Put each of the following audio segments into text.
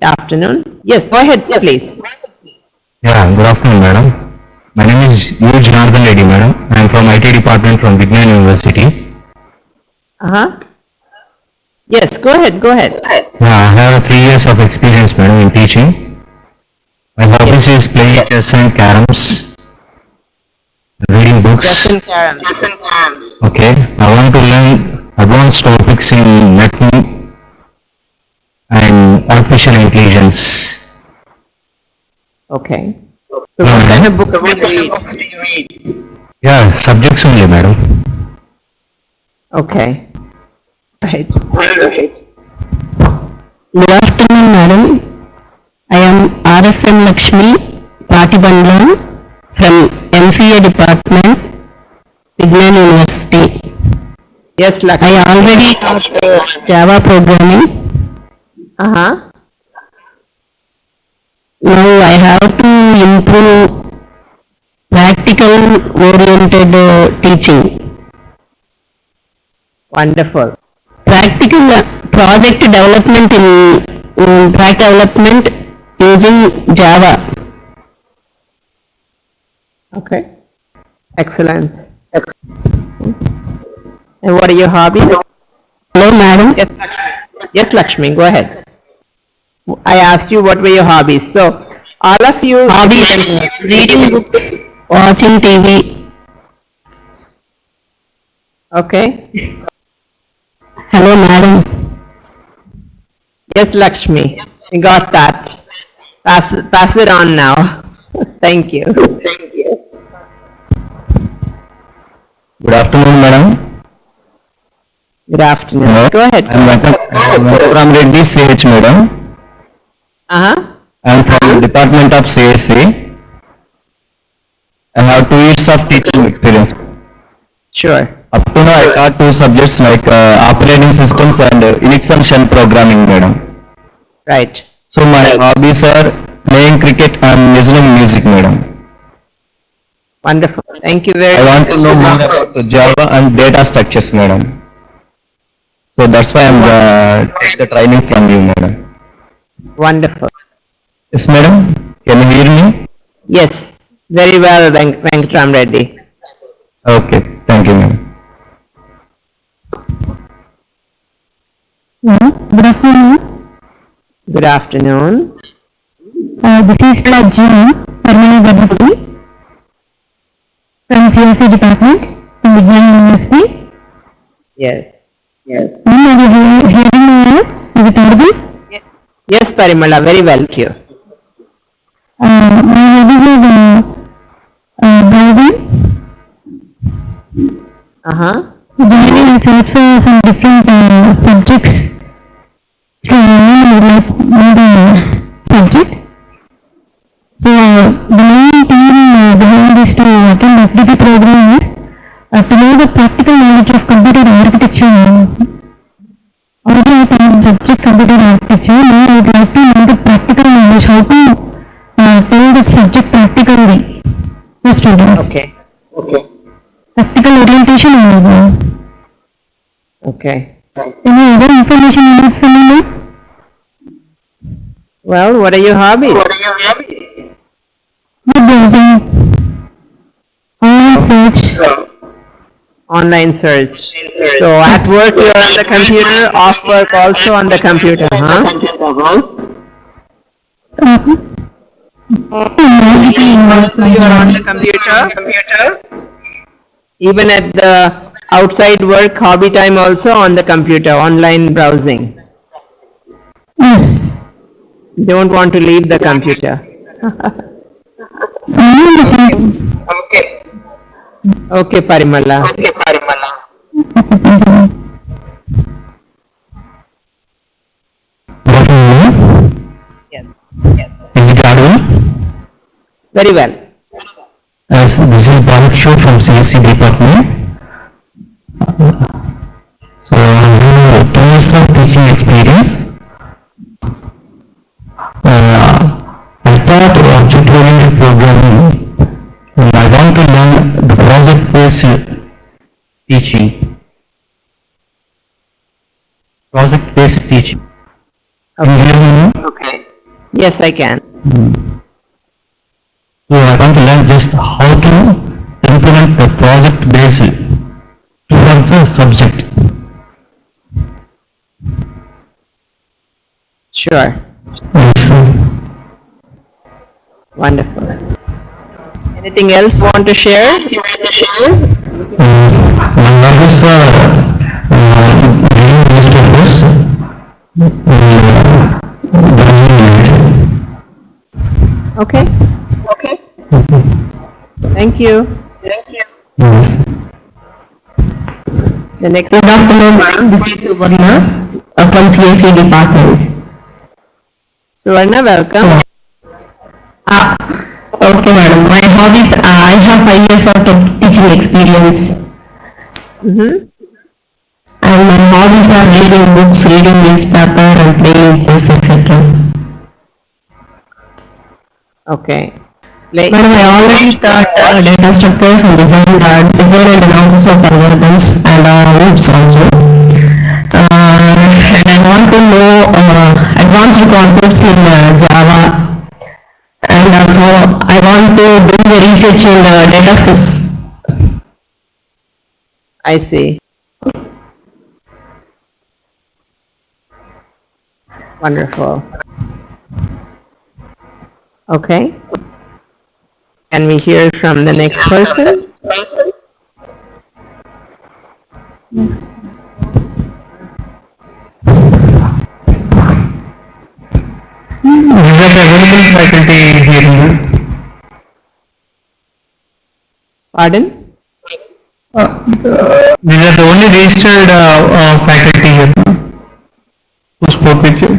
Afternoon. Yes, go ahead, please. Yeah, good afternoon, madam. My name is U. Janardhan Reddy, madam. I am from IT department from Vignan University. Uh-huh. Yes, go ahead, go ahead. Yeah, I have 3 years of experience, madam, in teaching. My hobbies is playing chess and caroms, reading Chess books. and caroms. Okay, I want to learn advanced topics in network and artificial intelligence. Okay. So Hello, what kind of madam. books do you read? Yeah, subjects only, madam. Okay. Right. Good afternoon, madam. I am RSM Lakshmi Patibandlam from MCA department, Vignan University. Yes, I Lakshmi. already taught Java programming. Uh-huh. Now I have to improve practical oriented teaching. Wonderful. Practical project development in track development using Java. Okay. Excellent. And what are your hobbies? Hello, madam. Yes, Lakshmi. Yes, Lakshmi, go ahead. I asked you what were your hobbies. So all of you Hobbies: reading books, watching TV. Okay. Hello, madam. Yes, Lakshmi. We got that. Pass it on now. Thank you. Good afternoon, madam. Good afternoon. Hello. Go ahead. I am Venkatraman Reddy, CH, madam. Uh-huh. I am from the Department of CSC. I have 2 years of teaching experience. Sure. Up to now, I taught 2 subjects like operating systems and Unix and shell programming, madam. Right. So my hobbies are playing cricket and listening music, madam. Wonderful. Thank you very I much. want to know more about the Java and data structures, madam. So that's why I'm take the training from you, madam. Wonderful. Yes, madam. Can you hear me? Yes. Very well, Venkatram Reddy. Okay. Thank you, madam. Good afternoon. Good afternoon. This is Prajini Parmani Gadapudi from CSC department in Vignan University. Yes. Are you hearing me? Is it audible? Yes, Parimala. Very well, thank you. My hobbies are browsing. Uh-huh. Generally, I search for some different subjects through online. I would like to know the subject. So the main theme behind this to attend FDP program is to know the practical knowledge of computer architecture. Already I taught subject computer architecture. Now I would like to know the practical knowledge, how to tell that subject practically to students. Okay. Practical orientation only. Okay. Any other information you need from me? Well, what are your hobbies? Web browsing, online search. Online search. So at work you're on the computer, off work also on the computer, huh? Also you're on the computer? Even at the outside work, hobby time also on the computer, online browsing. Yes. Don't want to leave the computer. Okay, Parimala. Good afternoon. Yes. Is it audible? Very well. Yes, this is Bharat Shaw from CSC department. So I have 2 years of teaching experience. I taught object-oriented programming, and I want to learn the project-based teaching. Project-based teaching. Can you hear me now? Okay. Yes, I can. So I want to learn just how to implement the project based towards the subject. Sure. Yes. Wonderful. Anything else you want to share? My work is reading newspapers. Okay. Thank you. Yes. The next. Good afternoon, ma'am. This is Suvarna from CSE department. Suvarna, welcome. Okay, madam. My hobbies, I have 5 years of teaching experience. Mm-hmm. And my hobbies are reading books, reading newspaper and playing chess, etc. Okay. Madam, I already taught data structures and design and analysis of algorithms and loops also. And I want to know advanced concepts in Java. And also, I want to do the research in data structures. I see. Wonderful. Okay. Can we hear from the next person? Is that available faculty here? Pardon? These are the only registered faculty here who spoke with you.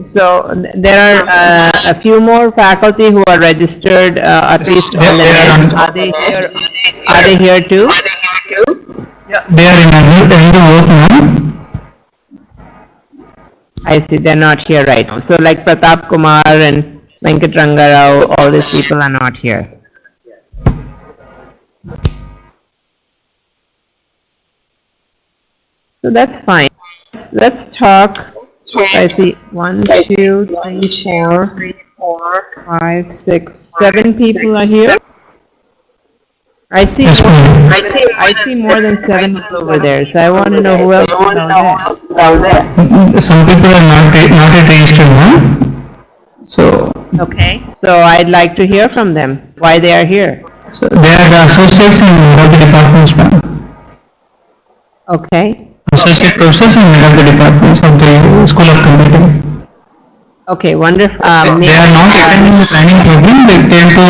So there are a few more faculty who are registered, at least on the list. Are they here? Are they here too? They are in the work now. I see. They're not here right now. So like Pratap Kumar and Venkat Rangarao, all these people are not here. So that's fine. Let's talk. I see 1, 2, 3, 4, 5, 6, 7 people are here. I see more than 7 people over there. So I want to know who else is down there. Some people are not yet registered now. So Okay. So I'd like to hear from them. Why they are here. they are the associates in one of the departments, ma'am. Okay. Associate professors in one of the departments of the School of Computing. Okay. Wonderful. They are not attending the training program. They came to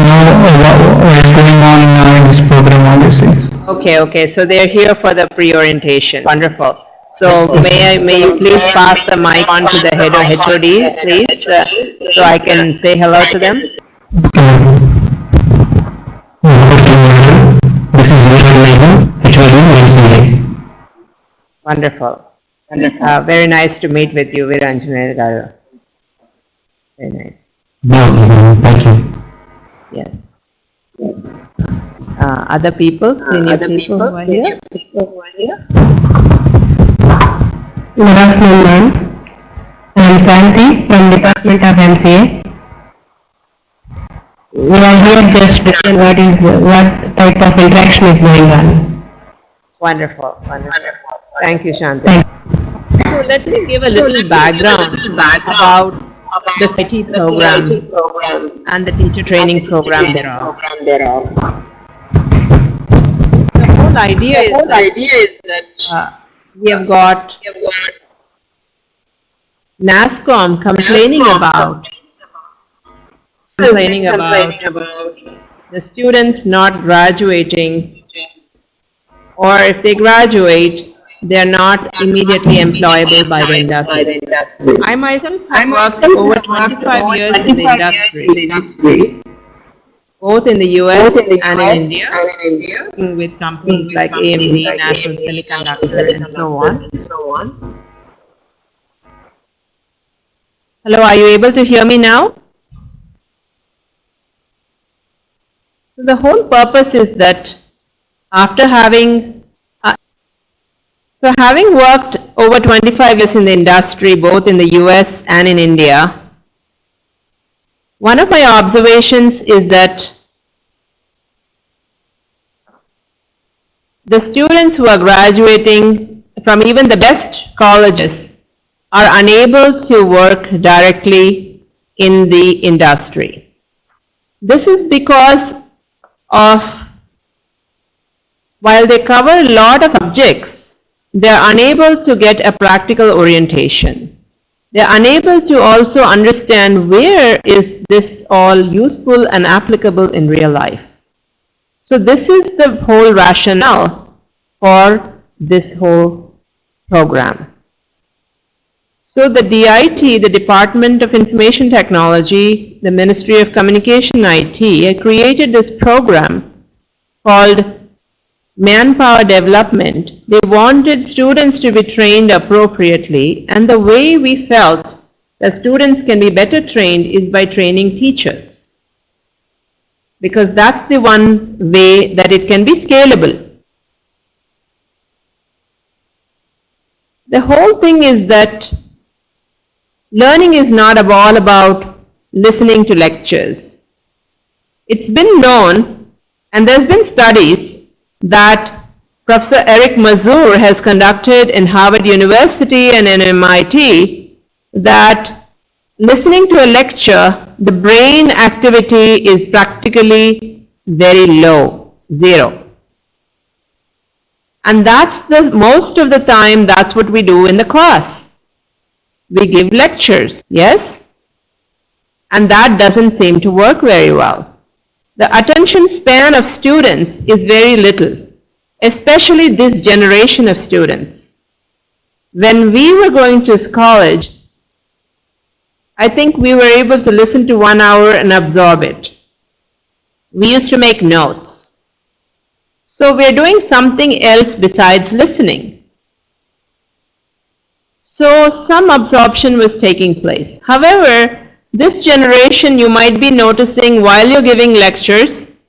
know what is going on in this program, all these things. Okay. So they're here for the pre-orientation. Wonderful. So may you please pass the mic on to the head of HOD, please, so I can say hello to them. This is HOD MCA. Wonderful. Very nice to meet with you, Viranjana Garu. Very nice. No, thank you. Yes. Other people, senior people who are here? Good afternoon, ma'am. I am Santi from Department of MCA. We are here just to listen what type of interaction is going on. Wonderful. Thank you, Shanti. So let me give a little background about the CIT program and the teacher training program thereof. The whole idea is that we have got NASSCOM complaining about the students not graduating, or if they graduate, they are not immediately employable by the industry. I myself have worked over 25 years in the industry, both in the US and in India, working with companies like AMD, National Semiconductor, and so on. Hello, are you able to hear me now? The whole purpose is that after having So having worked over 25 years in the industry, both in the US and in India, one of my observations is that the students who are graduating from even the best colleges are unable to work directly in the industry. This is because of, while they cover a lot of subjects, they are unable to get a practical orientation. They are unable to also understand where is this all useful and applicable in real life. So this is the whole rationale for this whole program. So the DIT, the Department of Information Technology, the Ministry of Communication IT, had created this program called Manpower Development. They wanted students to be trained appropriately, and the way we felt that students can be better trained is by training teachers, because that's the one way that it can be scalable. The whole thing is that learning is not all about listening to lectures. It's been known, and there's been studies that Professor Eric Mazur has conducted in Harvard University and in MIT, that listening to a lecture, the brain activity is practically very low, 0. And that's most of the time, that's what we do in the class. We give lectures, yes? And that doesn't seem to work very well. The attention span of students is very little, especially this generation of students. When we were going to college, I think we were able to listen to 1 hour and absorb it. We used to make notes. So we're doing something else besides listening. So some absorption was taking place. However, this generation, you might be noticing while you're giving lectures,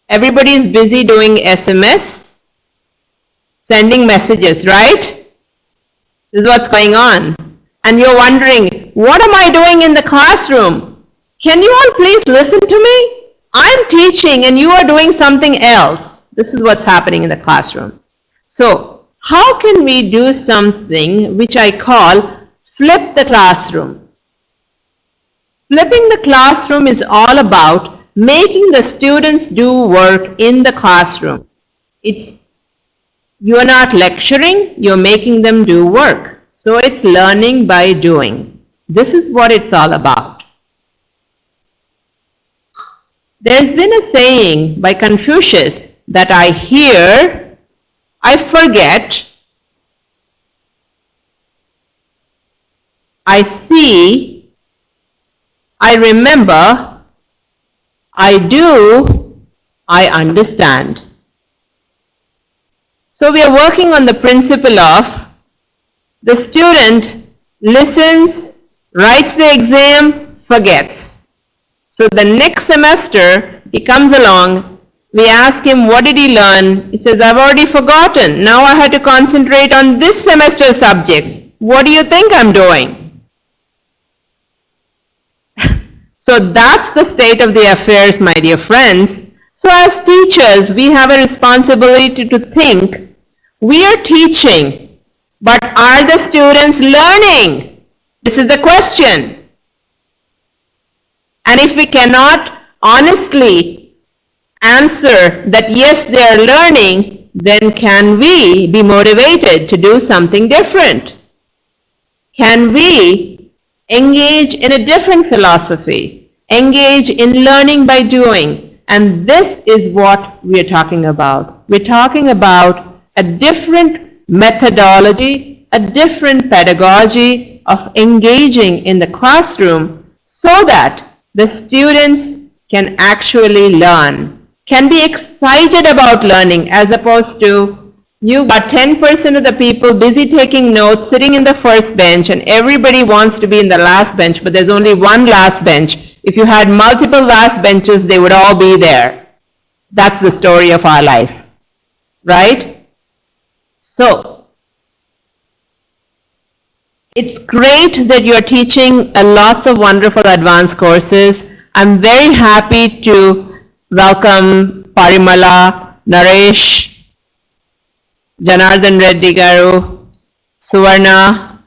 everybody is busy doing SMS, sending messages, right? This is what's going on. And you're wondering, what am I doing in the classroom? Can you all please listen to me? I'm teaching and you are doing something else. This is what's happening in the classroom. So, how can we do something which I call flip the classroom? Flipping the classroom is all about making the students do work in the classroom. You're not lecturing, you're making them do work. So it's learning by doing. This is what it's all about. There's been a saying by Confucius that I hear, I forget, I see, I remember, I do, I understand. So we are working on the principle of the student listens, writes the exam, forgets. So the next semester, he comes along, we ask him, what did he learn? He says, I've already forgotten. Now I had to concentrate on this semester's subjects. What do you think I'm doing? So that's the state of the affairs, my dear friends. So as teachers, we have a responsibility to think, we are teaching, but are the students learning? This is the question. And if we cannot honestly answer that yes, they are learning, then can we be motivated to do something different? Can we engage in a different philosophy, engage in learning by doing? And this is what we are talking about. We're talking about a different methodology, a different pedagogy of engaging in the classroom so that the students can actually learn, can be excited about learning, as opposed to you got 10% of the people busy taking notes, sitting in the first bench, and everybody wants to be in the last bench, but there's only one last bench. If you had multiple last benches, they would all be there. That's the story of our life, right? So, It's great that you're teaching lots of wonderful advanced courses. I'm very happy to welcome Parimala, Naresh, Janardhan Reddy Garu, Suvarna,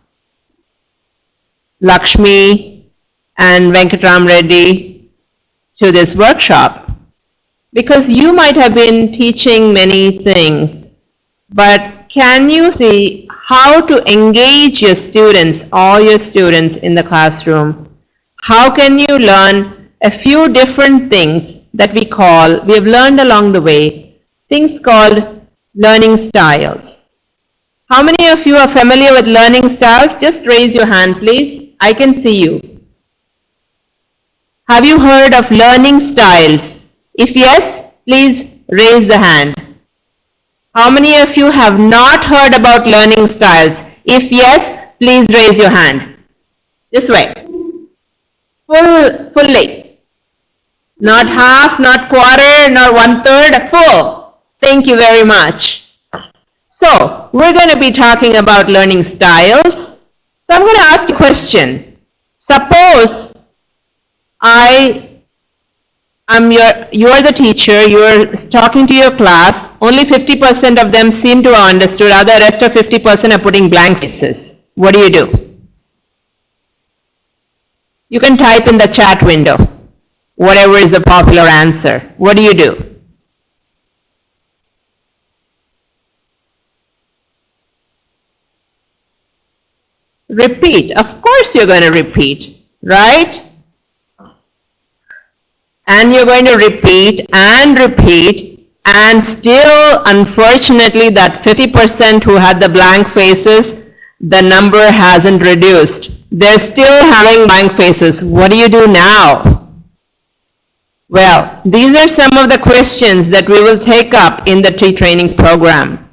Lakshmi, and Venkatram Reddy to this workshop. Because you might have been teaching many things, but can you see how to engage your students, all your students in the classroom? How can you learn a few different things that we have learned along the way, things called learning styles. How many of you are familiar with learning styles? Just raise your hand, please. I can see you. Have you heard of learning styles? If yes, please raise the hand. How many of you have not heard about learning styles? If yes, please raise your hand. This way. Fully. Not half, not quarter, not 1/3, full. Thank you very much. So, we're going to be talking about learning styles. So, I'm going to ask you a question. Suppose you're the teacher, you're talking to your class, only 50% of them seem to have understood, other rest of 50% are putting blank faces. What do you do? You can type in the chat window, whatever is the popular answer. What do you do? Repeat. Of course you're going to repeat, right? And you're going to repeat, and still, unfortunately, that 50% who had the blank faces, the number hasn't reduced. They're still having blank faces. What do you do now? Well, these are some of the questions that we will take up in the training program.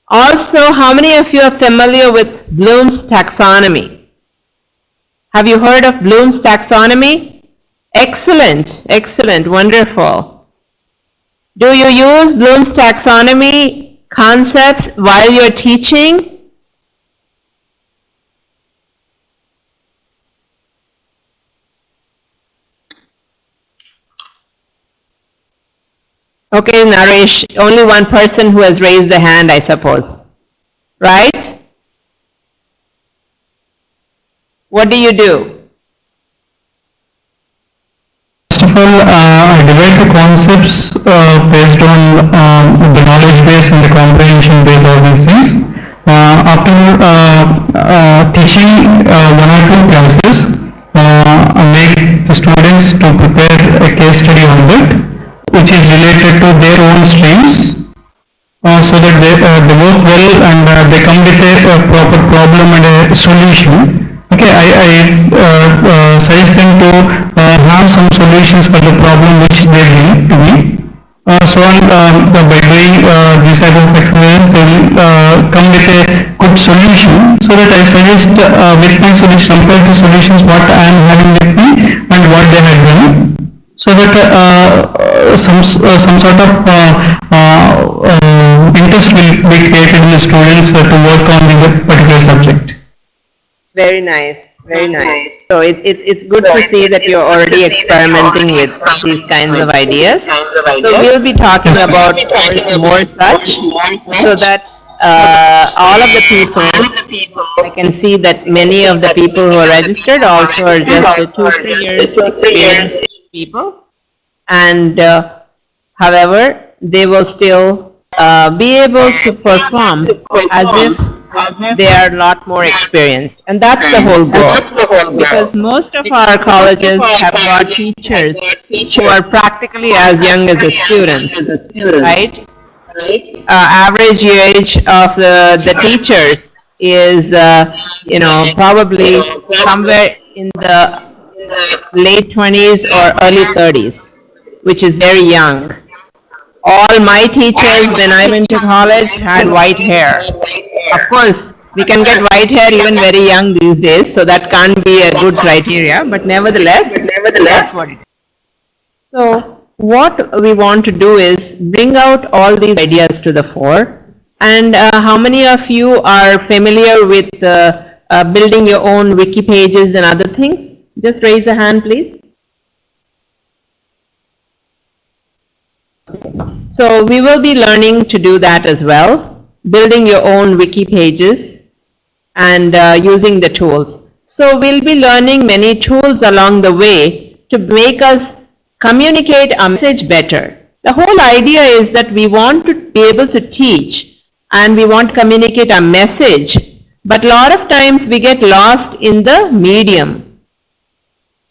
Also, how many of you are familiar with Bloom's taxonomy? Have you heard of Bloom's taxonomy? Excellent, excellent, wonderful. Do you use Bloom's taxonomy concepts while you're teaching? Okay, Naresh, only one person who has raised the hand, I suppose. Right? What do you do? First of all, I divide the concepts based on the knowledge base and the comprehension base, all these things. After teaching one or two classes, I make the students to prepare a case study on that, which is related to their own streams, so that they work well and they come with a proper problem and a solution. Okay, I suggest them to have some solutions for the problem which they bring to me. By doing this type of exercise, they will come with a good solution, so that I suggest with my solution, compare the solutions what I am having with me and what they have done, so that some sort of interest will be created in the students to work on the particular subject. Very nice, very nice. So it's good to see that you're already experimenting with these kinds of ideas. So we'll be talking about more such, so that all of the people, I can see that many of the people who are registered also are just 2-3 years experienced people, and however they will still be able to perform as if they are a lot more experienced, and that's the whole goal, because most of our colleges have got teachers who are practically as young as the students, right? Average age of the teachers is probably somewhere in the late 20s or early 30s, which is very young. All my teachers when I went to college had white hair. Of course, we can get white hair even very young these days, so that can't be a good criteria, but nevertheless, that's what it is. So, what we want to do is bring out all these ideas to the fore. And how many of you are familiar with building your own wiki pages and other things? Just raise a hand, please. So we will be learning to do that as well, building your own wiki pages and using the tools. So we'll be learning many tools along the way to make us communicate our message better. The whole idea is that we want to be able to teach and we want to communicate our message, but a lot of times we get lost in the medium.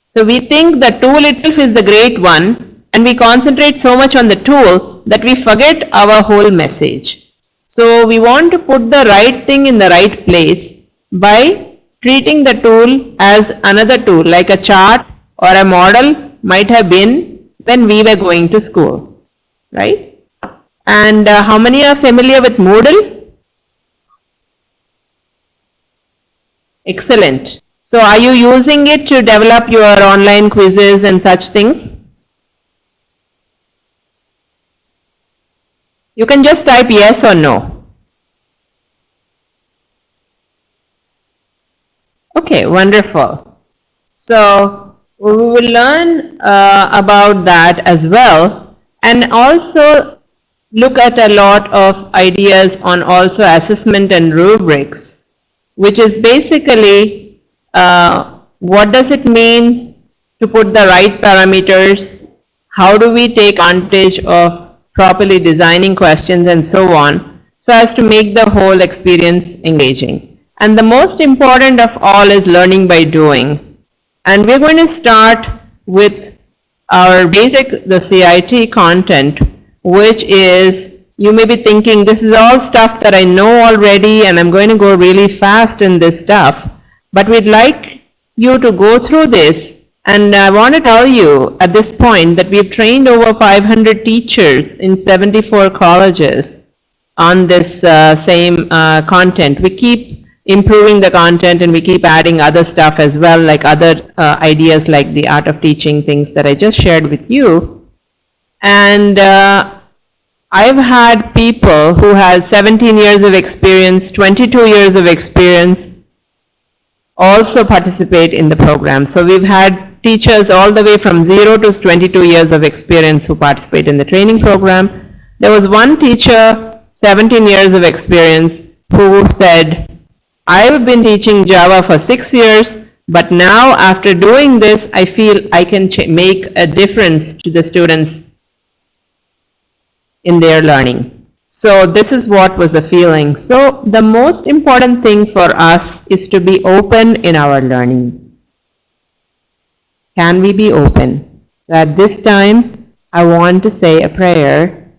So we think the tool itself is the great one and we concentrate so much on the tool that we forget our whole message. So we want to put the right thing in the right place by treating the tool as another tool, like a chart or a model might have been when we were going to school, right? And how many are familiar with Moodle? Excellent. So are you using it to develop your online quizzes and such things? You can just type yes or no. Okay, wonderful. So we will learn about that as well, and also look at a lot of ideas on also assessment and rubrics, which is basically what does it mean to put the right parameters, how do we take advantage of properly designing questions and so on, so as to make the whole experience engaging. And the most important of all is learning by doing. And we're going to start with our basic, the CIT content, which is, you may be thinking, this is all stuff that I know already and I'm going to go really fast in this stuff. But we'd like you to go through this. And I want to tell you at this point that we've trained over 500 teachers in 74 colleges on this same content. We keep improving the content and we keep adding other stuff as well, like other ideas like the art of teaching things that I just shared with you. And I've had people who have 17 years of experience, 22 years of experience also participate in the program. So we've had teachers all the way from 0 to 22 years of experience who participate in the training program. There was one teacher, 17 years of experience, who said, I've been teaching Java for 6 years, but now after doing this, I feel I can make a difference to the students in their learning. So this is what was the feeling. So the most important thing for us is to be open in our learning. Can we be open? So at this time, I want to say a prayer,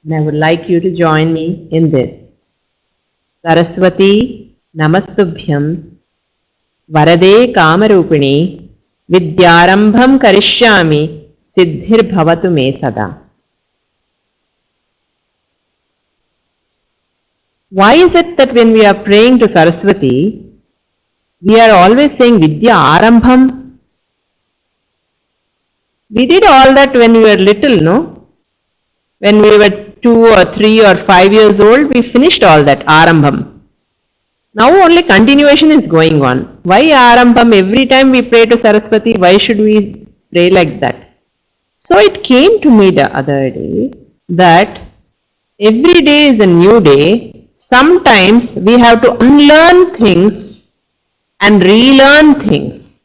and I would like you to join me in this. Saraswati Namastubhyam Varade Kamarupini Vidyarambham Karishyami Siddhir Bhavatu Me Sada. Why is it that when we are praying to Saraswati, we are always saying Vidya Arambham? We did all that when we were little, no? When we were 2 or 3 or 5 years old, we finished all that, Arambham. Now only continuation is going on. Why Arambham? Every time we pray to Saraswati, why should we pray like that? So it came to me the other day that every day is a new day. Sometimes we have to unlearn things and relearn things.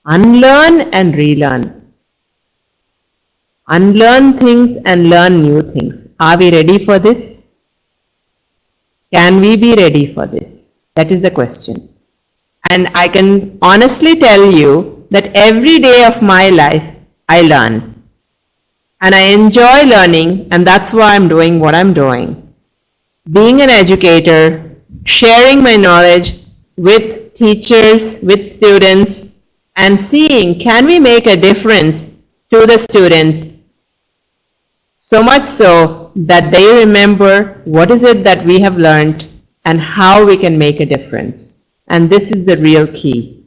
Unlearn and relearn. Unlearn things and learn new things. Are we ready for this? Can we be ready for this? That is the question. And I can honestly tell you that every day of my life I learn. And I enjoy learning, and that's why I'm doing what I'm doing. Being an educator, sharing my knowledge with teachers, with students, and seeing, can we make a difference to the students? So much so that they remember what is it that we have learned and how we can make a difference. And this is the real key.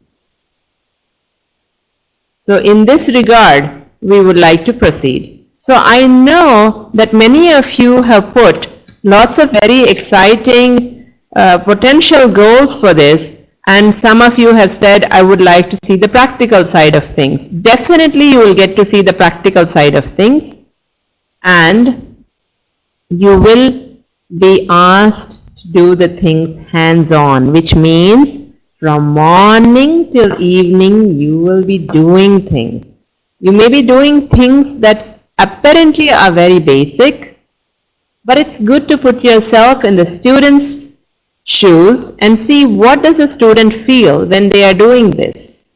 So in this regard, we would like to proceed. So I know that many of you have put lots of very exciting potential goals for this, and some of you have said, I would like to see the practical side of things. Definitely you will get to see the practical side of things, and you will be asked to do the things hands-on, which means from morning till evening you will be doing things. You may be doing things that apparently are very basic, but it's good to put yourself in the student's shoes and see what does a student feel when they are doing this.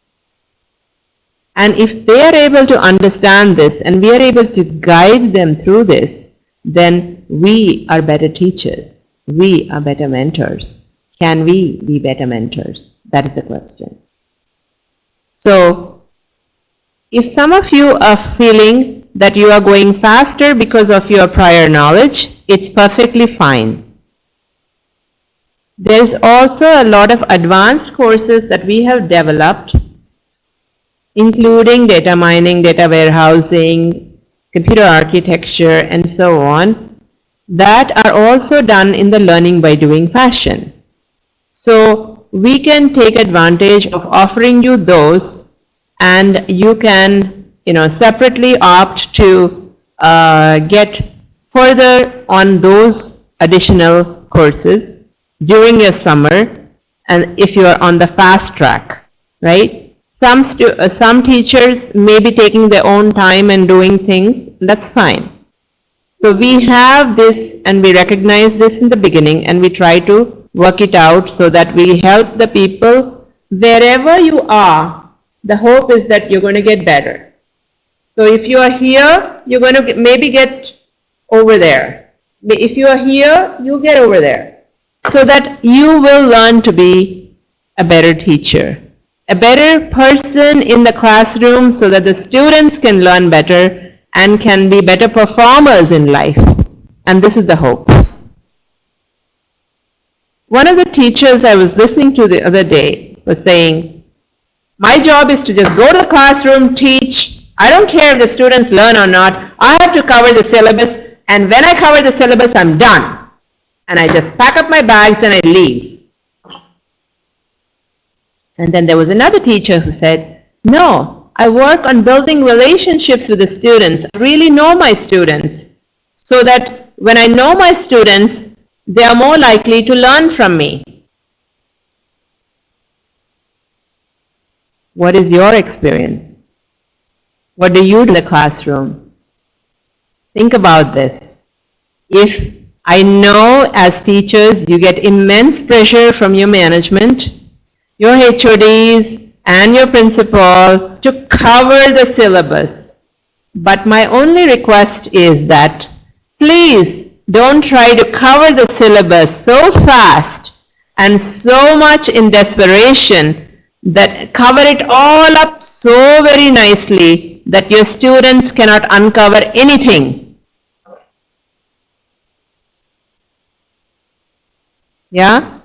And if they are able to understand this and we are able to guide them through this, then we are better teachers. We are better mentors. Can we be better mentors? That is the question. So, if some of you are feeling that you are going faster because of your prior knowledge, it's perfectly fine. There's also a lot of advanced courses that we have developed, including data mining, data warehousing, computer architecture, and so on, that are also done in the learning by doing fashion. So we can take advantage of offering you those, and you can, separately opt to get further on those additional courses during your summer, and if you are on the fast track, right? Some teachers may be taking their own time and doing things. That's fine. So we have this, and we recognize this in the beginning, and we try to work it out so that we help the people wherever you are. The hope is that you're going to get better. So if you are here, you're going to maybe get over there. If you are here, you get over there. So that you will learn to be a better teacher, a better person in the classroom, so that the students can learn better and can be better performers in life. And this is the hope. One of the teachers I was listening to the other day was saying, my job is to just go to the classroom, teach. I don't care if the students learn or not. I have to cover the syllabus, and when I cover the syllabus, I'm done. And I just pack up my bags and I leave. And then there was another teacher who said, no, I work on building relationships with the students. I really know my students, so that when I know my students, they are more likely to learn from me. What is your experience? What do you do in the classroom? Think about this. If I know as teachers you get immense pressure from your management, your HODs, and your principal to cover the syllabus. But my only request is that please don't try to cover the syllabus so fast and so much in desperation that cover it all up so very nicely that your students cannot uncover anything. Yeah?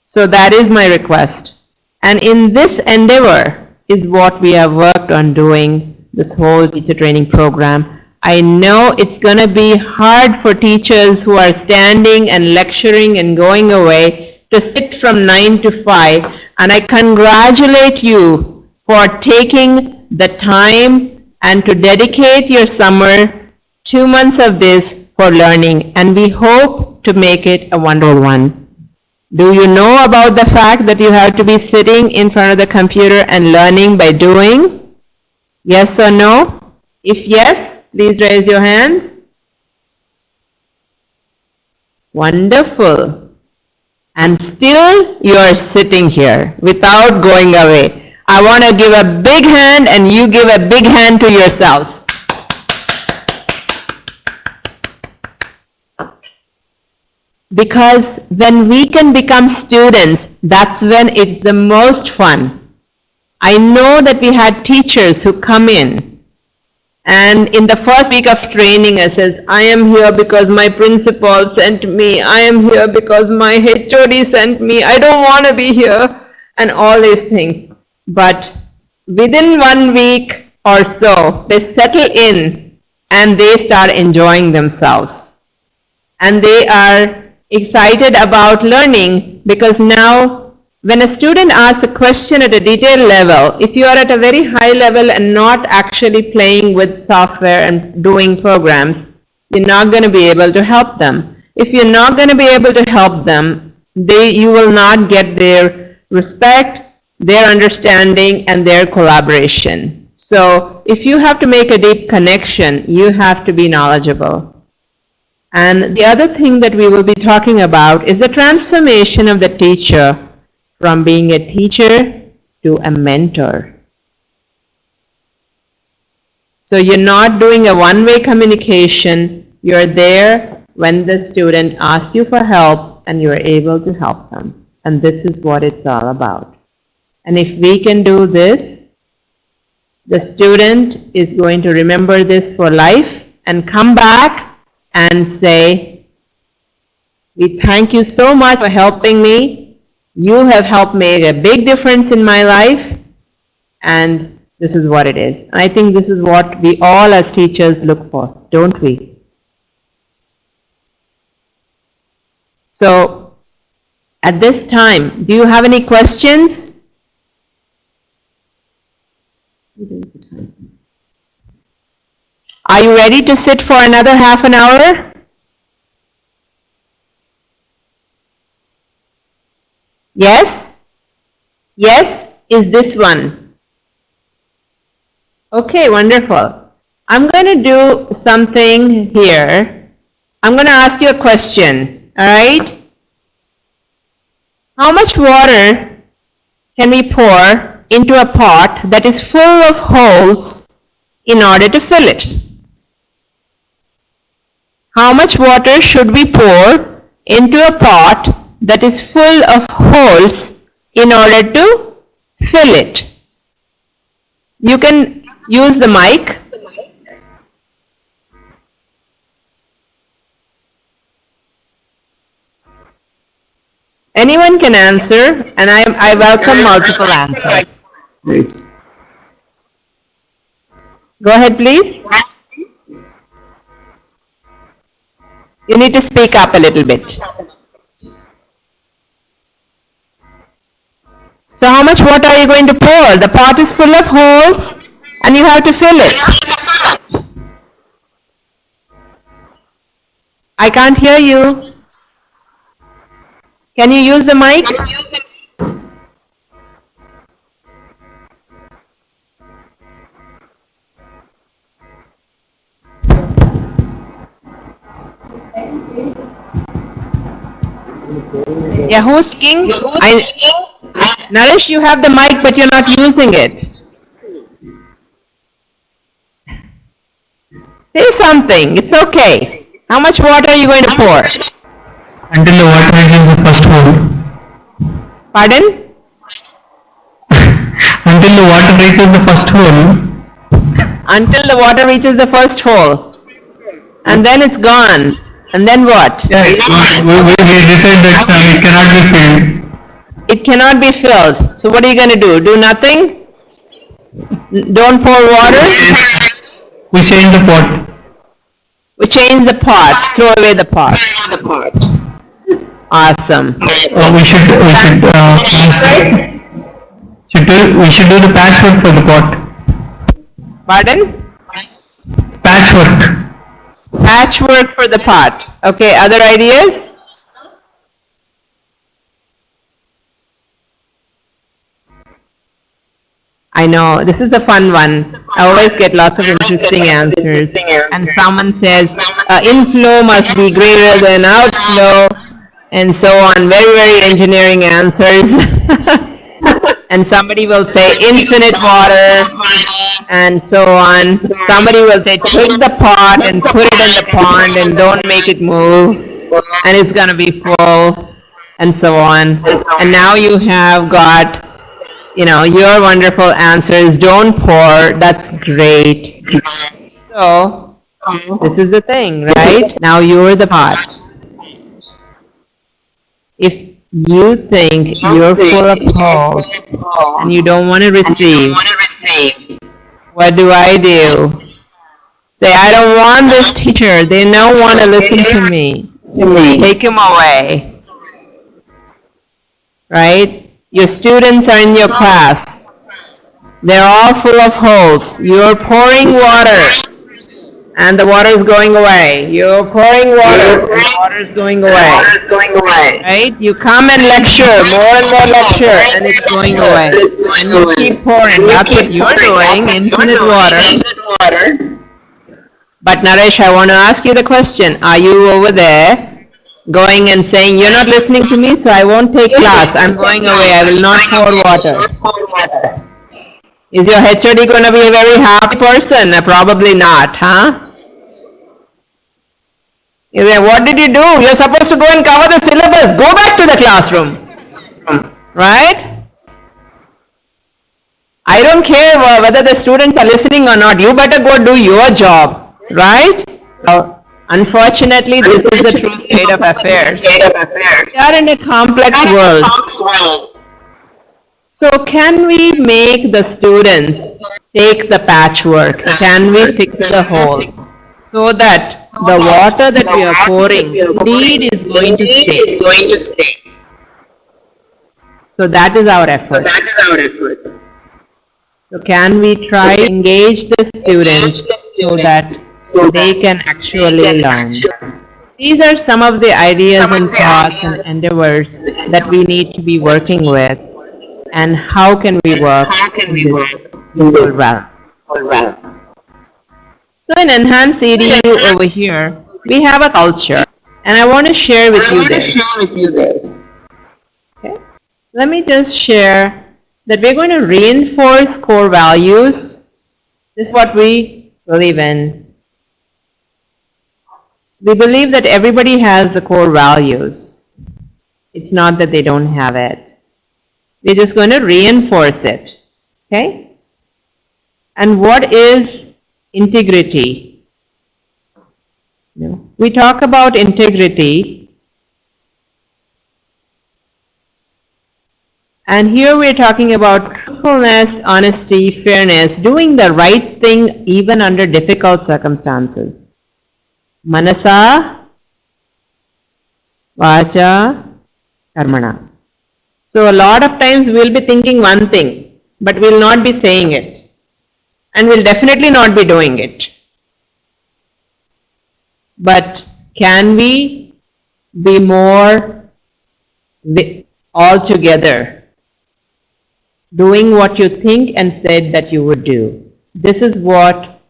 So that is my request. And in this endeavor is what we have worked on doing this whole teacher training program. I know it's going to be hard for teachers who are standing and lecturing and going away to sit from 9 to 5. And I congratulate you for taking the time and to dedicate your summer, 2 months of this for learning. And we hope to make it a wonderful one. Do you know about the fact that you have to be sitting in front of the computer and learning by doing? Yes or no? If yes, please raise your hand. Wonderful. And still you are sitting here without going away. I want to give a big hand, and you give a big hand to yourselves. Because when we can become students, that's when it's the most fun. I know that we had teachers who come in, and in the first week of training, I says, I am here because my principal sent me. I am here because my HOD sent me. I don't want to be here, and all these things. But within 1 week or so, they settle in and they start enjoying themselves. And they are excited about learning, because now when a student asks a question at a detailed level, if you are at a very high level and not actually playing with software and doing programs, you're not going to be able to help them. If you're not going to be able to help them, you will not get their respect, their understanding, and their collaboration. So if you have to make a deep connection, you have to be knowledgeable. And the other thing that we will be talking about is the transformation of the teacher from being a teacher to a mentor. So you're not doing a one-way communication. You're there when the student asks you for help and you're able to help them. And this is what it's all about. And if we can do this, the student is going to remember this for life and come back and say, "We thank you so much for helping me. You have helped make a big difference in my life, and this is what it is." And I think this is what we all as teachers look for, don't we? So, at this time, do you have any questions? Are you ready to sit for another half an hour? Yes? Yes is this one. Okay, wonderful. I'm going to do something here. I'm going to ask you a question, all right? How much water can we pour into a pot that is full of holes in order to fill it? How much water should we pour into a pot that is full of holes in order to fill it? You can use the mic. Anyone can answer, and I welcome multiple answers. Please. Go ahead, please. You need to speak up a little bit. So how much water are you going to pour? The pot is full of holes and you have to fill it. I can't hear you. Can you use the mic? Yeah, who's speaking? Naresh, you have the mic, but you're not using it. Say something. It's okay. How much water are you going to pour? Until the water reaches the first hole. Pardon? Until the water reaches the first hole. Until the water reaches the first hole. And then it's gone. And then what? Yeah, we decide that it cannot be filled. It cannot be filled. So what are you going to do? Do nothing? Don't pour water? We change the pot. We change the pot. Throw away the pot. Awesome. We should do the patchwork for the pot. Pardon? Patchwork. Patchwork for the pot. Okay, other ideas? I know, this is a fun one. I always get lots of interesting answers. And someone says, inflow must be greater than outflow, and so on. Very, very engineering answers. And somebody will say infinite water, and so on. Somebody will say take the pot and put it in the pond and don't make it move, and it's going to be full, and so on. And now you have got, you know, your wonderful answers. Don't pour. That's great. So, this is the thing, right? Now you're the pot. If you think you're full of holes and you don't want to receive, what do I do? Say, I don't want this teacher. They don't want to listen to me. Take him away. Right? Your students are in your class. They're all full of holes. You're pouring water and the water is going away. You're pouring water and the water is going away. Right? You come and lecture, more and more lecture, and it's going away. And you keep pouring. That's what you're doing, infinite water. But Naresh, I want to ask you the question. Are you over there going and saying, you're not listening to me, so I won't take class. I'm going away. I will not pour water. Is your HOD going to be a very happy person? Probably not, huh? You say, what did you do? You're supposed to go and cover the syllabus. Go back to the classroom. Right? I don't care whether the students are listening or not. You better go do your job. Right? Unfortunately, this is the true state of affairs. We are in a complex world. So can we make the students take the patchwork? Can we fix the holes so that the water that we are pouring indeed is going to stay? So that is our effort. So can we try to engage the students so that they can actually learn? These are some of the ideas and thoughts and endeavors that we need to be working with. And how can we work in this realm? So in Enhanced EDU over here, we have a culture, and I want to share with you this. Okay? Let me just share that we're going to reinforce core values. This is what we believe in. We believe that everybody has the core values. It's not that they don't have it. We're just going to reinforce it. Okay? And what is integrity? We talk about integrity, and here we're talking about truthfulness, honesty, fairness, doing the right thing even under difficult circumstances. Manasa, vacha, karmana. So a lot of times we'll be thinking one thing, but we'll not be saying it. And we'll definitely not be doing it. But can we be more all together, doing what you think and said that you would do? This is what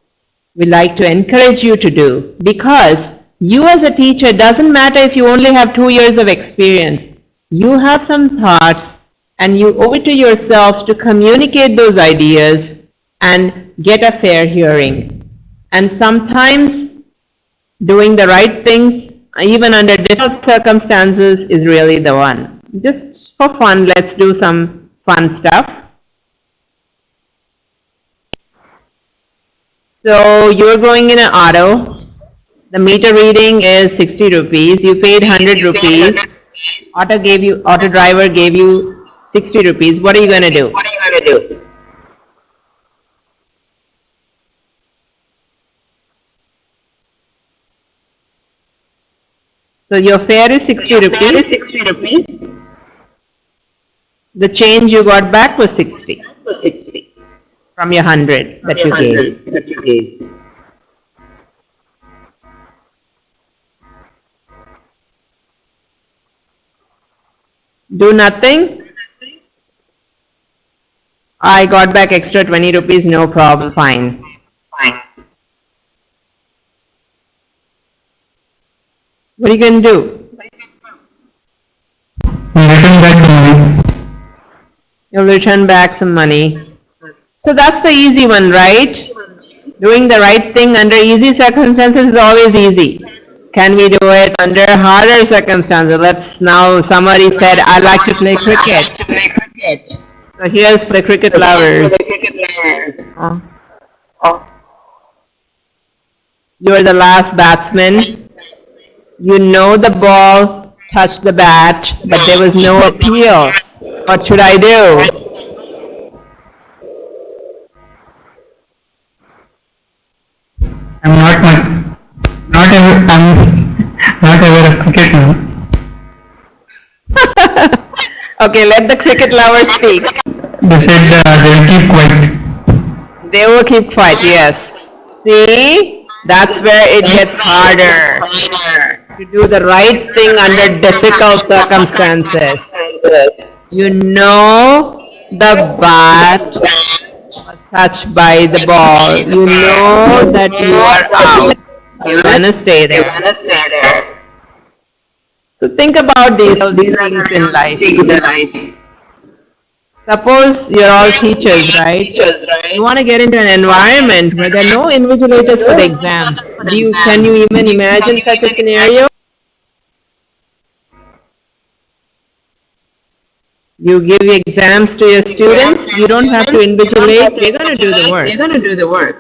we like to encourage you to do, because you as a teacher, doesn't matter if you only have 2 years of experience. You have some thoughts and you owe it to yourself to communicate those ideas and get a fair hearing. And sometimes doing the right things, even under difficult circumstances, is really the one. Just for fun, let's do some fun stuff. So you're going in an auto. The meter reading is 60 rupees. You paid 100 rupees. Auto driver gave you 60 rupees. What are you going to do? So your fare is 60 rupees. The change you got back was 60 from your 100 that you gave. Do nothing. I got back extra 20 rupees, no problem, fine. What are you going to do? Return back the money. You'll return back some money. So that's the easy one, right? Doing the right thing under easy circumstances is always easy. Can we do it under harder circumstances? Now somebody said, I like to play cricket. So here's for the cricket lovers. You're the last batsman. You know the ball touched the bat, but there was no appeal. What should I do? I'm not aware cricket now. Okay, let the cricket lovers speak. They said they'll keep quiet. They will keep quiet, yes. See, that's where it gets harder to do the right thing under difficult circumstances. You know the bat was touched by the ball. You know that you are out. You're gonna stay there. So think about these things in life. Suppose you're all teachers, right? You want to get into an environment where there are no invigilators for the exams. Can you even imagine such a scenario? You give exams to your students, you don't have to invigilate, they're going to do the work.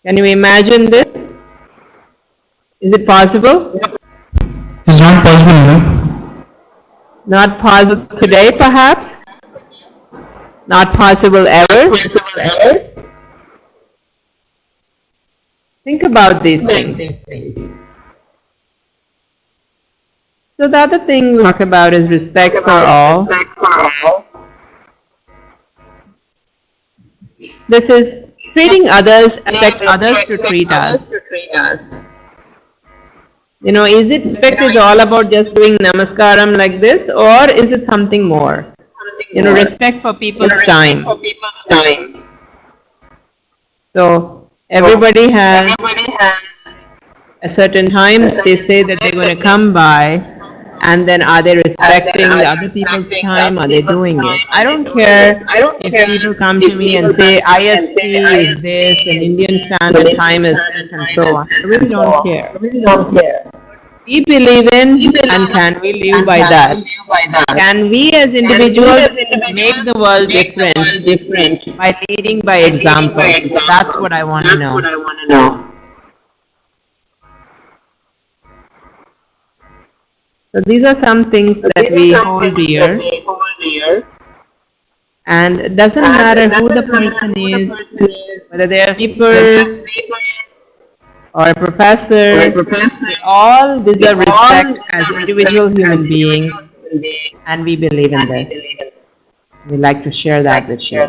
Can you imagine this? Is it possible? It's not possible, no? Not possible today, perhaps? Not possible ever? Think about these things. So the other thing we talk about is respect for all. This is treating others, expect others to treat us. You know, is it respect is all about just doing namaskaram like this, or is it something more? You know, respect for people's time. So everybody has a certain time they say that they're going to come by, and then are they respecting the other people's time? Are they doing it? I don't care if people come to me and say IST is this and Indian Standard Time is this and so on. I really don't care. We believe in, and can we live by that? Can we as individuals make the world different by leading by example? That's what I want to know. So these are some things that we hold dear, and it doesn't matter who the person is, whether they are sweepers or a professor, they all deserve respect as individual human beings, and we believe in this. We like to share that with you.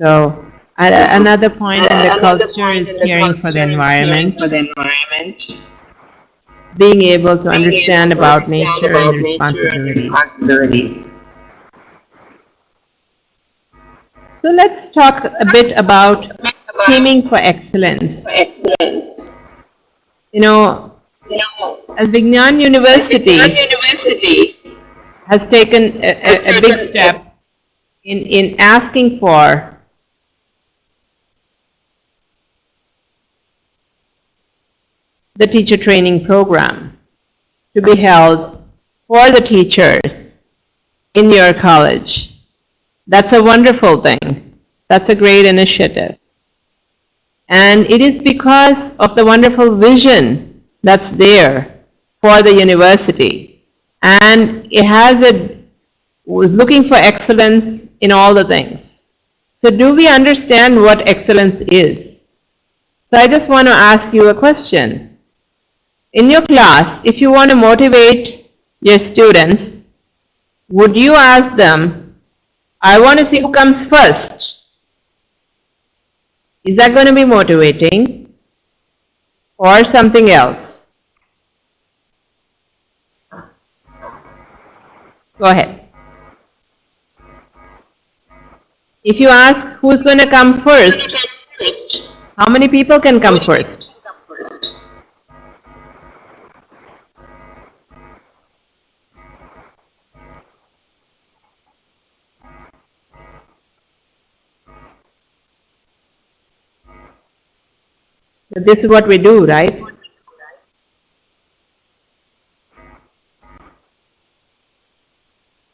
So another point in the culture is caring for the environment, being able to understand about nature and responsibilities. So let's talk a bit about aiming for excellence. You know, as Vignan University has taken a big step in asking for the teacher training program to be held for the teachers in your college. That's a wonderful thing. That's a great initiative. And it is because of the wonderful vision that's there for the university. And it was looking for excellence in all the things. So do we understand what excellence is? So I just want to ask you a question. In your class, if you want to motivate your students, would you ask them, I want to see who comes first? Is that going to be motivating or something else? Go ahead. If you ask who's going to come first, how many people can come first? This is what we do, right?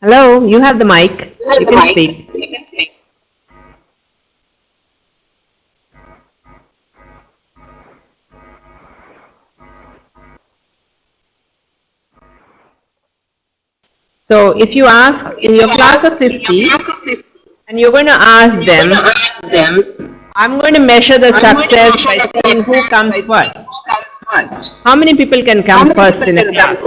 Hello, you have the mic. You can speak. So if you ask in your class of 50, and you're going to ask them, I'm going to measure the success by seeing who comes first. How many people can come first in a class?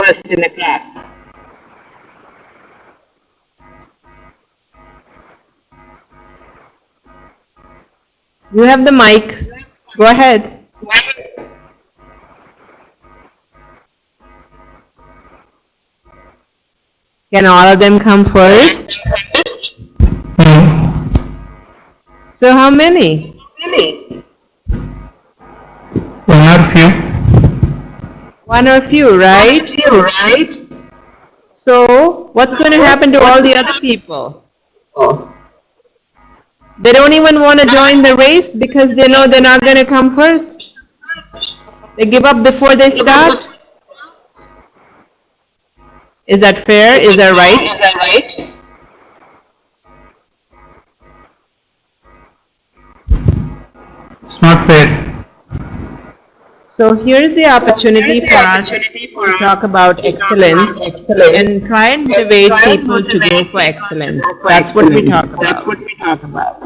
You have the mic. Go ahead. Can all of them come first? No. So how many? One or few. One or few, right? So what's going to happen to all the other people? They don't even want to join the race because they know they're not going to come first. They give up before they start. Is that fair? Is that right? It's not fair. So here is the opportunity for us to talk about excellence and try and motivate people to go for excellence. That's what we talk about.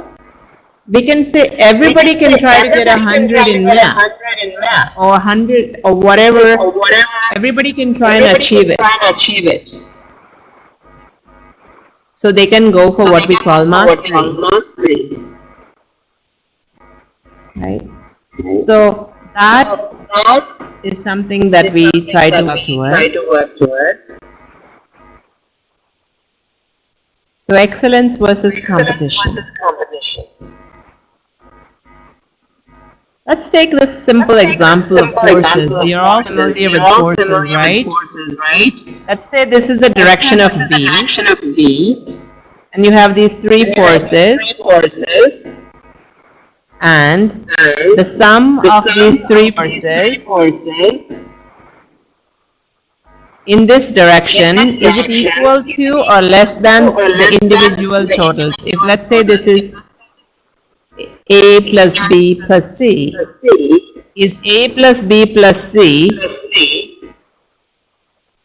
We can say everybody can try to get 100 in math or 100 or whatever. Everybody can try and achieve it. So they can go for what we call mastery. Right? So that is something that we try to work towards. So excellence versus competition. Let's take this simple example of forces. We are all familiar with forces, right? Let's say this is the direction of B, and you have these three forces, and the sum of these three forces in this direction, is it equal to or less than the individual totals? If let's say this is A plus B plus C, is A plus B plus C,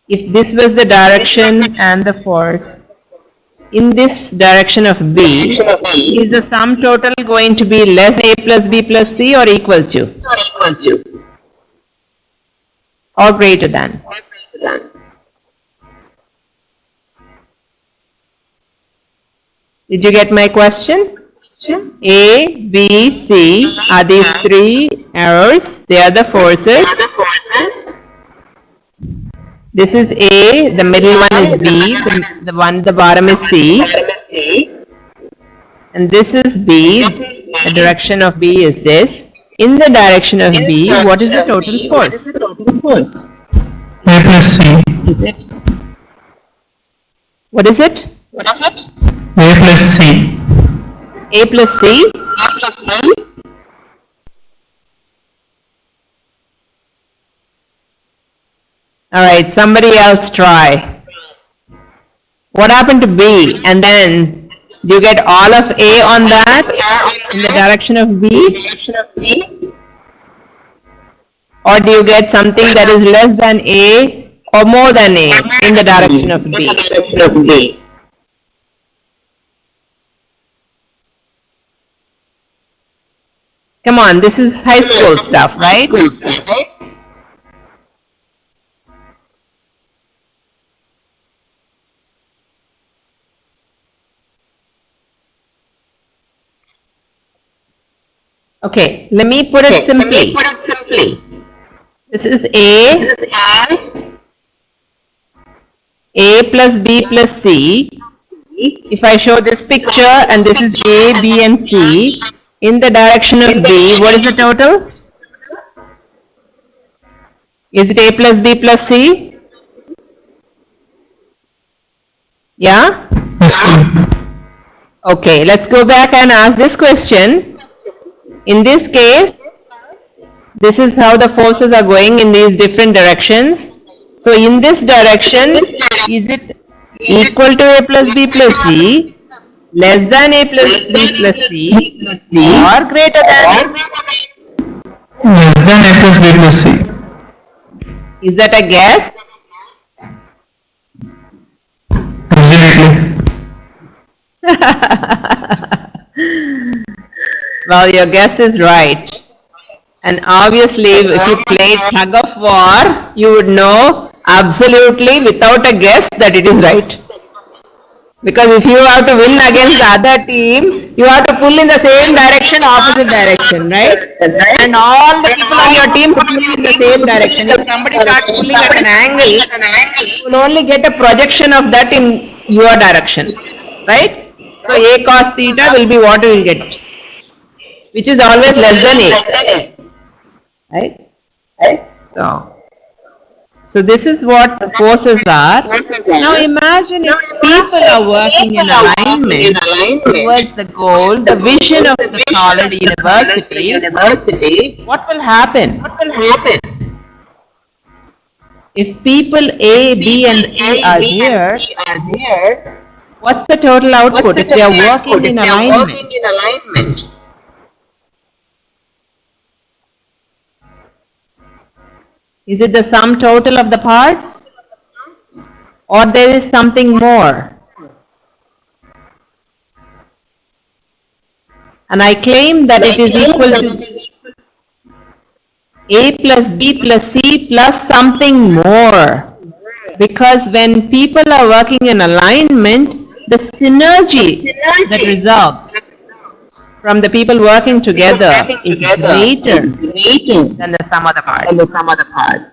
if this was the direction and the force, in this direction of B, is the sum total going to be less A plus B plus C or equal to? Or greater than? Did you get my question? A, B, C are these three arrows. They are the forces. This is A, the middle one is B, the one at the bottom is C. And this is B, the direction of B is this. In the direction of B, what is the total force? A plus C. What is it? A plus C. A plus C? Alright, somebody else try. What happened to B? And then, do you get all of A on that in the direction of B? Or do you get something that is less than A or more than A in the direction of B? Come on, this is high school stuff, right? Okay, let me put it simply. This is A plus B plus C. If I show this picture and this is A, B and C, in the direction of B, what is the total? Is it A plus B plus C? Yeah? Okay, let's go back and ask this question. In this case, this is how the forces are going in these different directions. So in this direction, is it equal to A plus B plus C, less than A plus B plus C, or greater than? Less than A plus B plus C. Is that a guess? Absolutely. Well, your guess is right. And obviously, if you played tug of war, you would know absolutely without a guess that it is right. Because if you have to win against the other team, you have to pull in the same direction, opposite direction, right? And all the people on your team pull in the same direction. If somebody starts pulling at an angle, you will only get a projection of that in your direction, right? So A cos theta will be what we will get, which is always less than A, right? So this is what the forces are. Now imagine if people are working in alignment towards the goal, the vision of the college, university, what will happen? If people A, B and C are here, what's the total output if they are working in alignment? Is it the sum total of the parts? Or there is something more? And I claim that it is equal to A plus B plus C plus something more. Because when people are working in alignment, the synergy that results from the people working together is greater than the sum of the parts.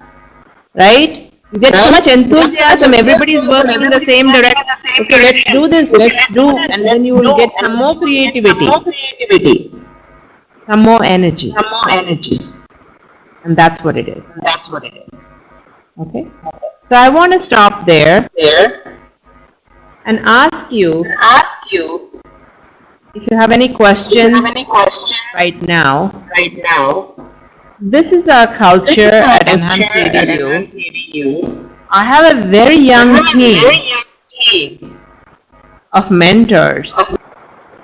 Right? You get so much enthusiasm, everybody is working in the same direction. Okay, let's do this, and then you will get some more creativity, some more energy. And that's what it is. Okay? So I want to stop there and ask you if you have any questions right now. This is our culture at Enhanced EDU. I have a very young team of mentors,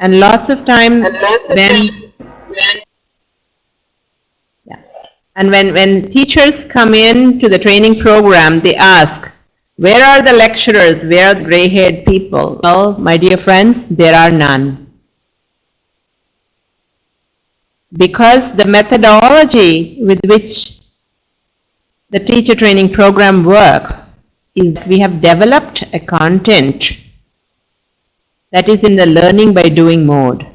and lots of time when teachers come in to the training program, they ask, where are the lecturers, where are the gray-haired people? Well, my dear friends, there are none. Because the methodology with which the teacher training program works is that we have developed a content that is in the learning by doing mode.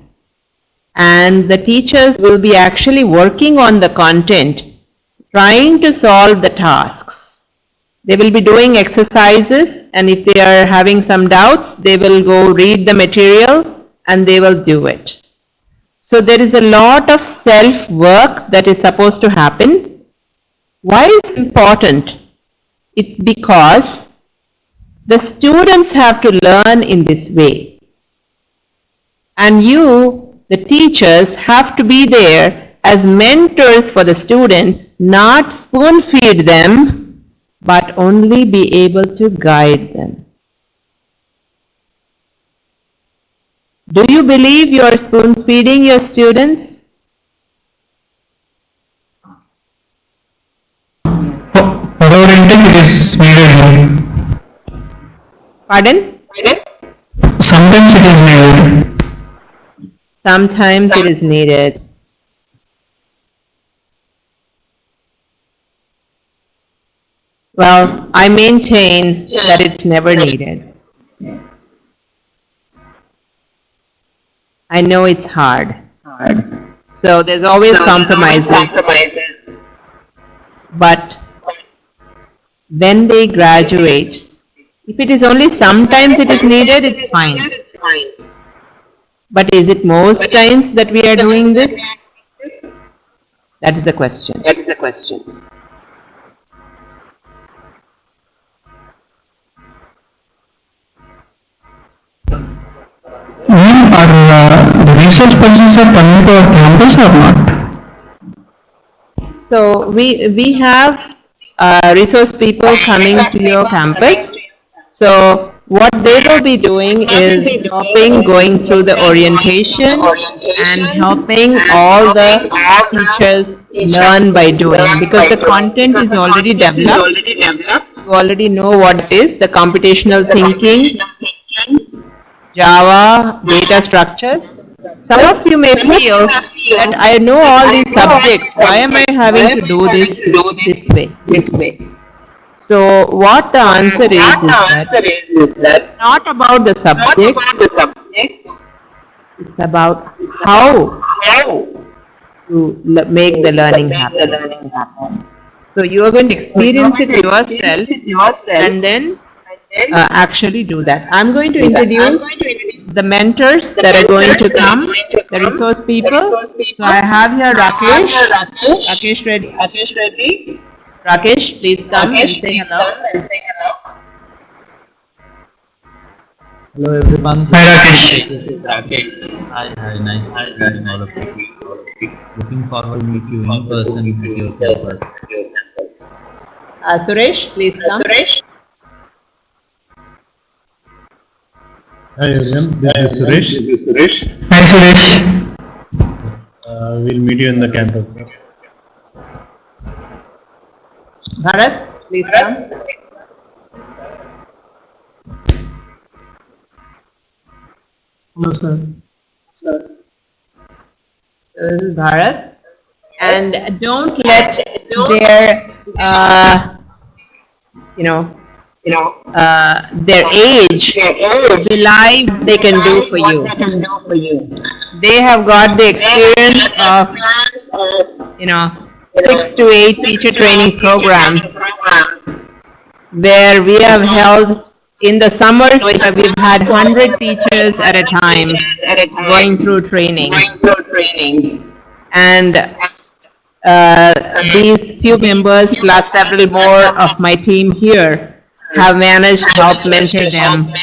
And the teachers will be actually working on the content, trying to solve the tasks. They will be doing exercises, and if they are having some doubts, they will go read the material and they will do it. So there is a lot of self-work that is supposed to happen. Why is it important? It's because the students have to learn in this way. And you, the teachers, have to be there as mentors for the student, not spoon-feed them, but only be able to guide them. Do you believe you are spoon-feeding your students? For our intake it is needed. Pardon? Sometimes it is needed. Sometimes it is needed. Well, I maintain that it's never needed. I know it's hard. So there's always compromises. But when they graduate, if it is only sometimes it is needed, it's fine. But is it most times that we are doing this? That is the question. Are the resource persons are coming to our campus or not? So we have resource people coming to your campus. So what they will be doing is helping going through the orientation and helping all the teachers learn by doing, because the content is already developed. You already know what it is, the computational thinking, Java, data structures. Some of you may feel that I know all these subjects, why am I having to do this way? So what the answer is that it's not about the subjects, it's about how to make the learning happen. So you are going to experience it yourself and then actually do that. I'm going to introduce the mentors that are going to come, the resource people. So I have here Rakesh Reddy. Rakesh, please come and say hello. Hello everyone. Hi, Rakesh. This is Rakesh. Hi, nice to meet all of you. Looking forward to meet you in person at your campus. Suresh, please come. Hi everyone, this is Suresh. Hi, Suresh. We'll meet you in the campus. Bharat, please come. Hello, sir. This is Bharat. And don't let their, their age belie what they can do for you. They have got the experience of, 6 to 8 teacher training programs where we have held in the summers where we've had 100 teachers at a time going through training. And these few members plus several more of my team here have managed to help mentor them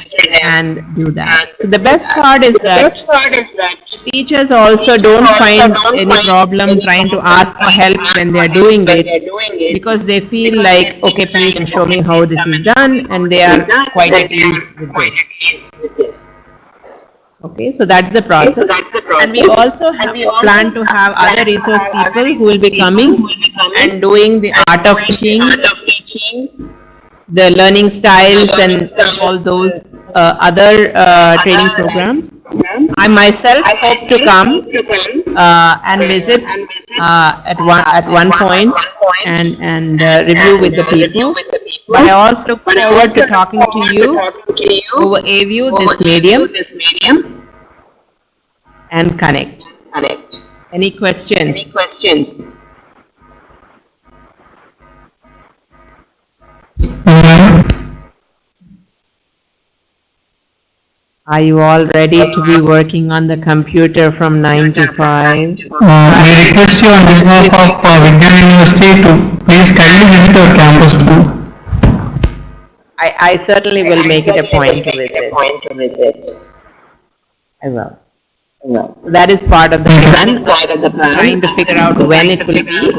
and do that. So the best part is that teachers also don't find any problem trying to ask for help when they're doing it because they feel like, okay, please can show me how this is done, and they are quite at ease with this. Okay, so that's the process. And we also have plan to have other resource people who will be coming and doing the art of teaching, the learning styles and all those other training programs. I myself hope to come and visit at one point and review with the people. But I also look forward to talking to you over AView, this medium, and connect. Any questions? Are you all ready to be working on the computer from 9 to 5? I request you on behalf of Vidyan University to please kindly visit our campus too. I certainly will make it a point to visit. I will. That is part of the plan. Trying to figure out when it will be.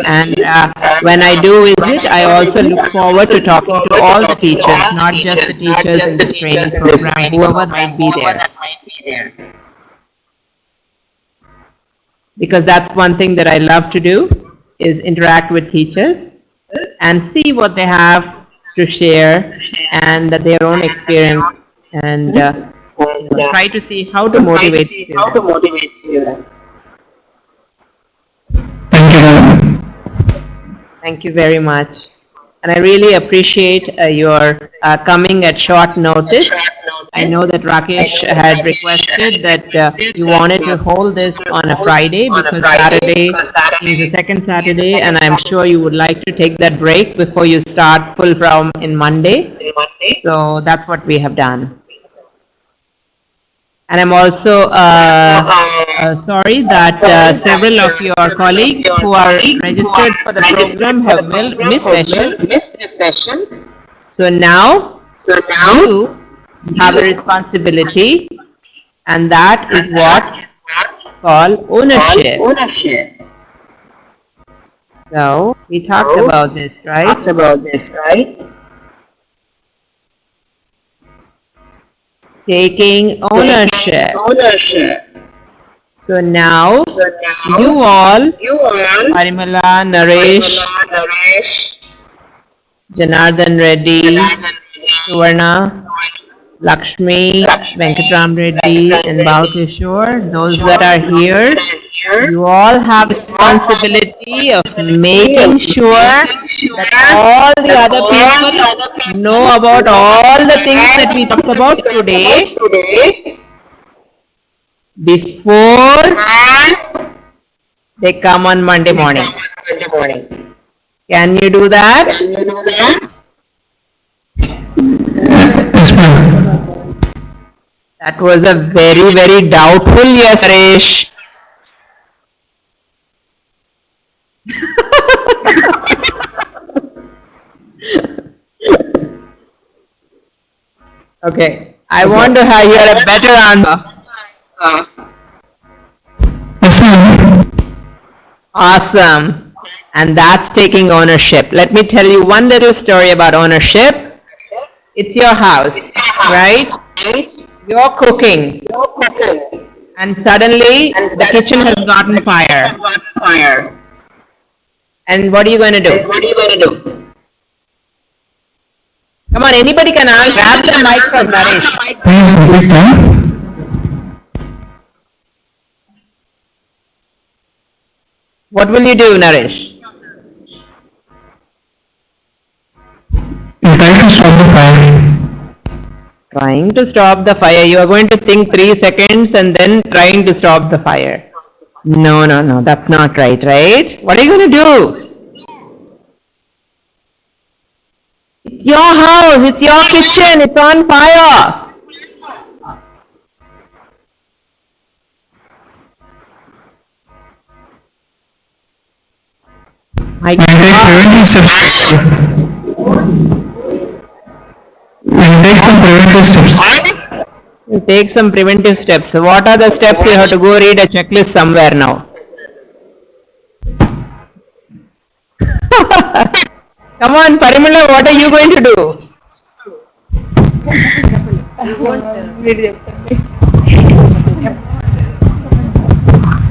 And when I do visit, I also look forward to talking to all the teachers, not just the teachers in this training program, whoever might be there. Because that's one thing that I love to do, is interact with teachers and see what they have to share and their own experience, and try to see how to motivate students. Thank you very much. And I really appreciate your coming at short notice. I know that Rakesh had requested that you wanted to hold this on a Friday because Saturday is the second Saturday, and I'm sure you would like to take that break before you start full from in Monday. So that's what we have done. And I'm also sorry that several of your colleagues who are registered for the program have missed this session. So now you have a responsibility, and that is what called ownership. So we talked about this, right? Taking ownership. So now, you all, Parimala, Naresh, Janardhan Reddy, Suvarna, Lakshmi, Venkatram Reddy, and Balkishore, those that are here, you all have responsibility of making sure that all the other people know about all the things that we talked about today before they come on Monday morning. Can you do that? Yes, ma'am. That was a very, very doubtful yes, Naresh. Okay, I want to hear a better answer. Yes, ma'am. Awesome. And that's taking ownership. Let me tell you one little story about ownership. It's your house, right? You're cooking. And suddenly the kitchen has gotten fire. And what are you going to do? Come on, anybody can ask. Grab the mic from Naresh. Please repeat, ma'am. What will you do, Naresh? You try to stop the fire. Trying to stop the fire. You are going to think 3 seconds and then trying to stop the fire. No, that's not right, right? What are you going to do? It's your house, it's your kitchen, it's on fire. My And take God. preventive steps. And take some preventive steps. You take some preventive steps. So what are the steps? You have to go read a checklist somewhere now. Come on, Parimala, what are you going to do?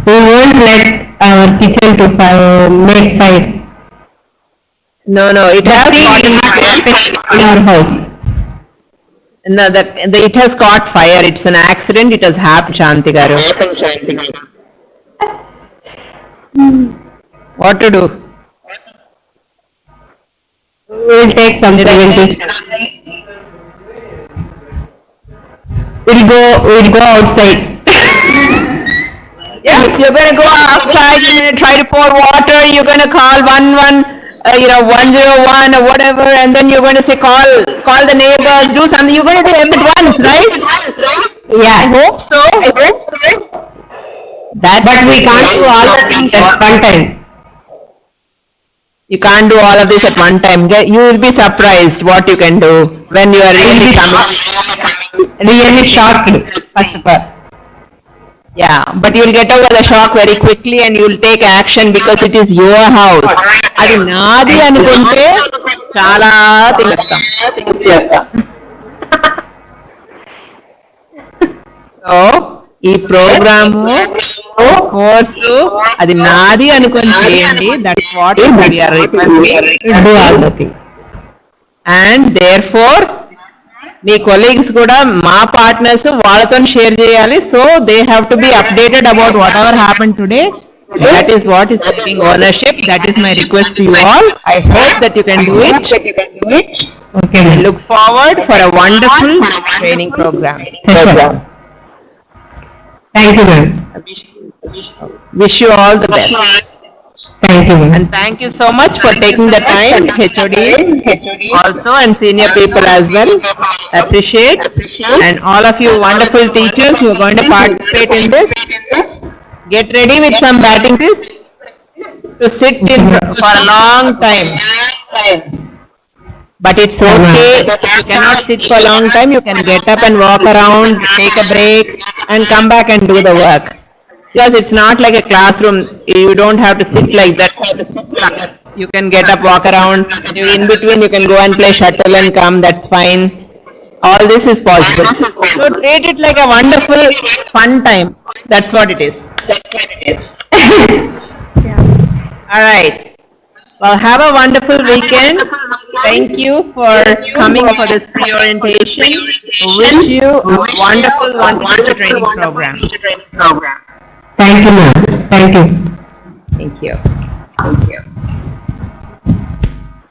We won't let our kitchen to make fire No, it has caught in our house. No, it has caught fire. It's an accident. It has happened, Shanti Garu. What to do? We'll take some preventive steps. We'll go outside. Yes, you're going to go outside, you're going to try to pour water, you're going to call 101 or whatever, and then you're going to say call the neighbors, do something. You're going to do it at once, right? Yeah. I hope so. But we can't do all the things at one time. You can't do all of this at one time. You will be surprised what you can do when you are really Really shocked, first of all. Yeah, but you will get over the shock very quickly and you will take action because it is your house. అది నాది అనుకుంటే చాలా తినేస్తాం. So ఈ programme course అది నాది అనుకొని చేయండి. That's what we are requesting. Do all the things. And therefore me colleagues కూడా మా పార్ట్నర్స్ వాళ్ళతో షేర్ చేయాలి. So they have to be updated about what ever happen today. That is what is taking ownership. That is my request to you all. I hope that you can do it. Okay. I look forward for a wonderful training program. Thank you, ma'am. Wish you all the best. Thank you, ma'am. And thank you so much for taking the time, HODs also and senior people as well. Appreciate. And all of you wonderful teachers who are going to participate in this, get ready with some batting pieces to sit in for a long time. But it's okay, if you cannot sit for a long time, you can get up and walk around, take a break and come back and do the work. Because it's not like a classroom, you don't have to sit like that. You can get up, walk around, in between you can go and play shuttle and come, that's fine. All this is possible. So treat it like a wonderful fun time. That's what it is. Alright. Well, have a wonderful weekend thank you for coming for this pre-orientation. Wish you a wonderful, teacher training program. Thank you, ma'am. Thank you. Thank you. Thank you.